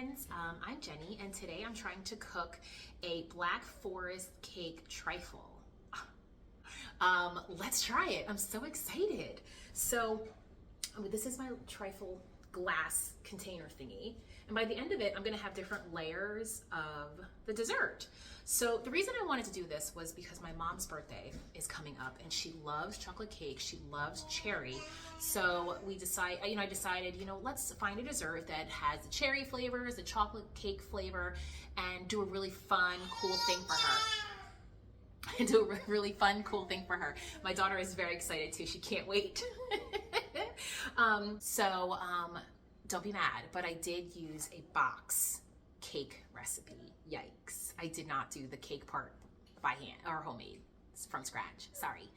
friends, I'm Jenny, and today I'm trying to cook a Black Forest cake trifle. Let's try it. I'm so excited. So this is my trifle glass container thingy, and by the end of it I'm gonna have different layers of the dessert. So the reason I wanted to do this was because my mom's birthday is coming up and she loves chocolate cake, she loves cherry. So I decided, let's find a dessert that has the cherry flavors, the chocolate cake flavor, and do a really fun, cool thing for her. Do a really fun, cool thing for her. My daughter is very excited too. She can't wait. Don't be mad, but I did use a box cake recipe. Yikes. I did not do the cake part by hand or homemade from scratch. Sorry.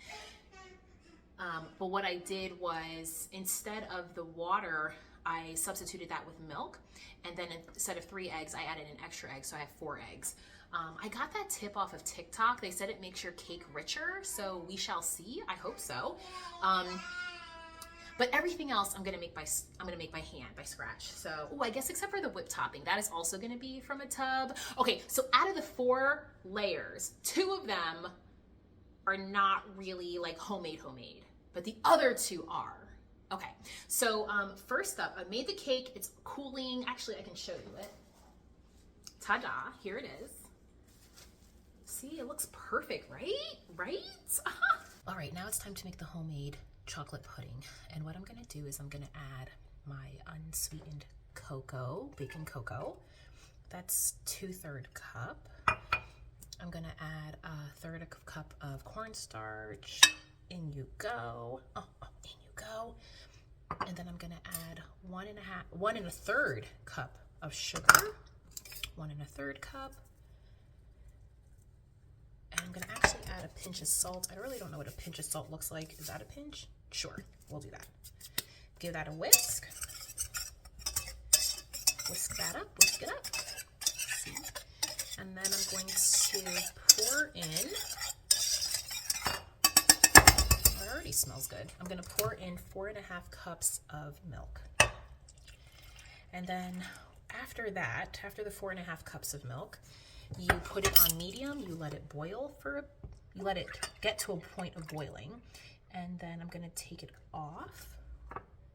But what I did was, instead of the water, I substituted that with milk, and then instead of 3 eggs, I added an extra egg, so I have 4 eggs. I got that tip off of TikTok. They said it makes your cake richer, so we shall see. I hope so. But everything else I'm gonna make by hand, by scratch. So, I guess except for the whipped topping, that is also gonna be from a tub. Okay, so out of the 4 layers, 2 of them are not really like homemade, but the other 2 are. Okay, so first up, I made the cake. It's cooling. Actually, I can show you it. Ta-da, here it is. See, it looks perfect, right? All right, now it's time to make the homemade chocolate pudding. And what I'm gonna do is I'm gonna add my unsweetened cocoa, baking cocoa. That's 2/3 cup. I'm gonna add 1/3 cup of cornstarch. In you go. In you go. And then I'm gonna add 1 1/3 cup of sugar. 1 1/3 cup. And I'm gonna actually add a pinch of salt. I really don't know what a pinch of salt looks like. Is that a pinch? Sure, we'll do that. Give that a whisk. Whisk that up, whisk it up. See? And then I'm going to pour in, it already smells good. I'm gonna pour in 4.5 cups of milk. And then after the 4.5 cups of milk, you put it on medium, you let it boil you let it get to a point of boiling, and then I'm gonna take it off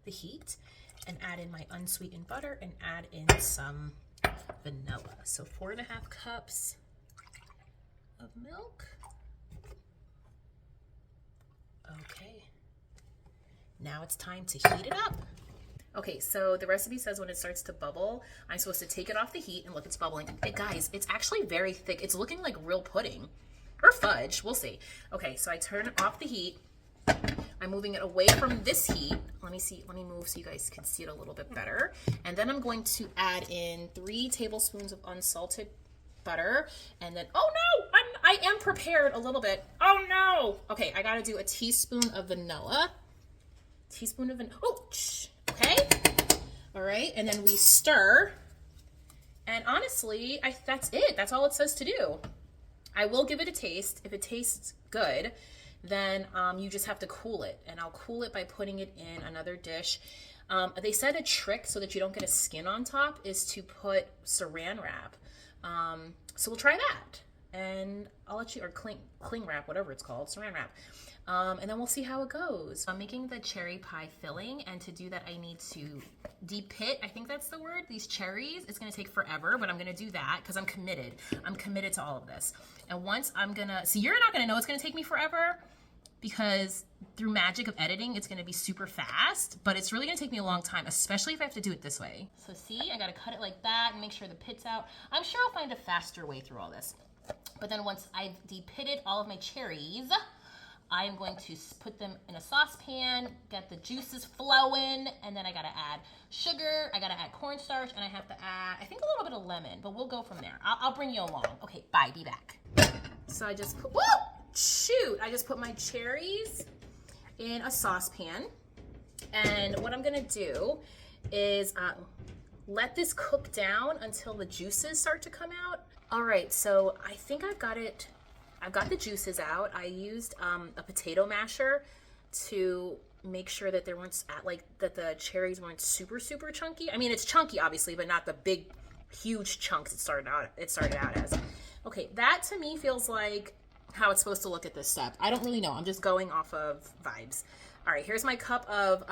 the heat and add in my unsweetened butter and add in some vanilla. So 4.5 cups of milk. Okay, now it's time to heat it up. Okay, so the recipe says when it starts to bubble, I'm supposed to take it off the heat, and look, it's bubbling. Guys, it's actually very thick. It's looking like real pudding or fudge, we'll see. Okay, so I turn off the heat. I'm moving it away from this heat. Let me move so you guys can see it a little bit better. And then I'm going to add in 3 tablespoons of unsalted butter, and then, oh no, I am prepared a little bit. Oh no. Okay, I gotta do a teaspoon of vanilla. Okay. All right, and then we stir. And honestly, that's it. That's all it says to do. I will give it a taste. If it tastes good, then you just have to cool it. And I'll cool it by putting it in another dish. They said a trick so that you don't get a skin on top is to put saran wrap. So we'll try that. And I'll let you, or cling wrap, whatever it's called, saran wrap. And then we'll see how it goes. I'm making the cherry pie filling, and to do that I need to de-pit, I think that's the word, these cherries. It's gonna take forever, but I'm gonna do that because I'm committed. I'm committed to all of this. And once you're not gonna know it's gonna take me forever, because through magic of editing, it's gonna be super fast, but it's really gonna take me a long time, especially if I have to do it this way. So see, I gotta cut it like that and make sure the pit's out. I'm sure I'll find a faster way through all this. But then once I've de-pitted all of my cherries, I am going to put them in a saucepan, get the juices flowing, and then I gotta add sugar, I gotta add cornstarch, and I have to add, I think, a little bit of lemon, but we'll go from there. I'll bring you along. Okay, bye, be back. So I just put, I just put my cherries in a saucepan, and what I'm gonna do is let this cook down until the juices start to come out. All right, so I think I've got the juices out. I used a potato masher to make sure that that the cherries weren't super chunky. I mean, it's chunky obviously, but not the big huge chunks it started out as. Okay, that to me feels like how it's supposed to look at this step. I don't really know. I'm just going off of vibes. All right, here's my cup of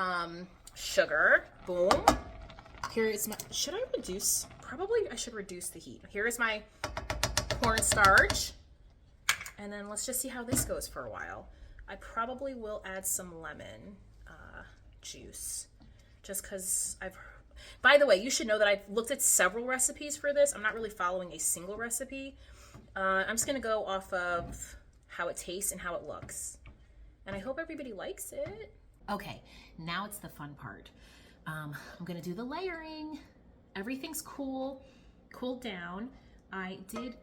sugar. Boom. Here is my, should I reduce? Probably I should reduce the heat. Here is my cornstarch. And then let's just see how this goes for a while. I probably will add some lemon juice just because by the way, you should know that I've looked at several recipes for this. I'm not really following a single recipe. I'm just gonna go off of how it tastes and how it looks. And I hope everybody likes it. Okay, now it's the fun part. I'm gonna do the layering. Everything's cooled down. I did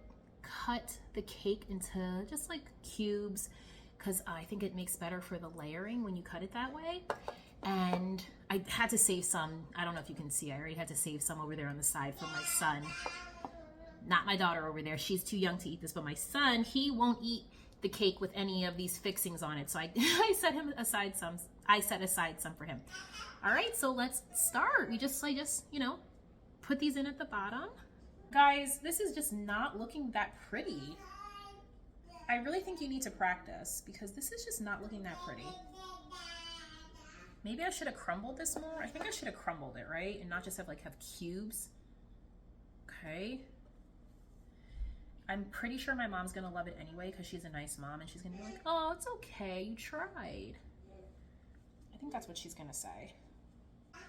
cut the cake into just like cubes because I think it makes better for the layering when you cut it that way. And I had to save some. I don't know if you can see, I already had to save some over there on the side for my son. Not my daughter over there, she's too young to eat this, but my son, he won't eat the cake with any of these fixings on it. So I set aside some for him. All right, so let's start. I just, you know, put these in at the bottom. Guys, this is just not looking that pretty. I really think you need to practice because this is just not looking that pretty. Maybe I should have crumbled this more. I think I should have crumbled it, right? And not just have cubes. Okay. I'm pretty sure my mom's gonna love it anyway because she's a nice mom and she's gonna be like, oh, it's okay, you tried. I think that's what she's gonna say.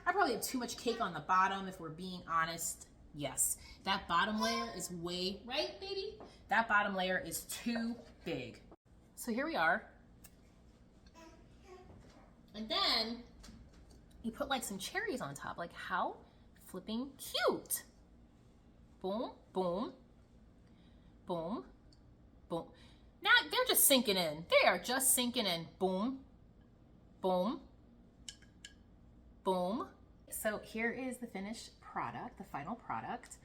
I probably have too much cake on the bottom if we're being honest. Yes, that bottom layer is way, right, baby? That bottom layer is too big. So here we are. And then you put like some cherries on top. Like how flipping cute. Boom, boom, boom, boom. Now they're just sinking in. They are just sinking in. Boom, boom, boom. So here is the finished product, the final product.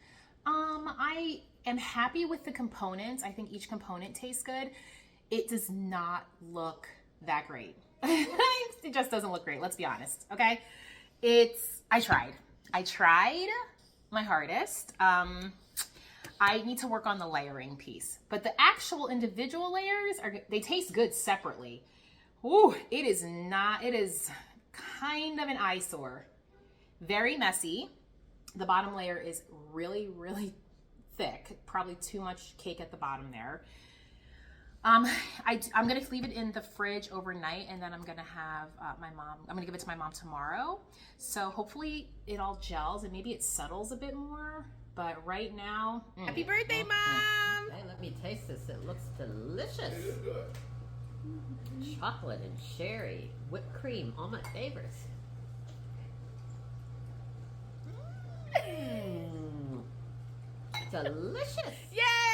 I am happy with the components. I think each component tastes good. It does not look that great. It just doesn't look great, let's be honest, okay? I tried my hardest. I need to work on the layering piece, but the actual individual layers, they taste good separately. Ooh, it is kind of an eyesore. Very messy. The bottom layer is really, really thick. Probably too much cake at the bottom there. I'm gonna leave it in the fridge overnight, and then I'm gonna have I'm gonna give it to my mom tomorrow. So hopefully it all gels and maybe it settles a bit more. But right now, happy birthday, Mom! Hey, let me taste this. It looks delicious. It is good. Chocolate and cherry, whipped cream, all my favorites. Delicious. Yay!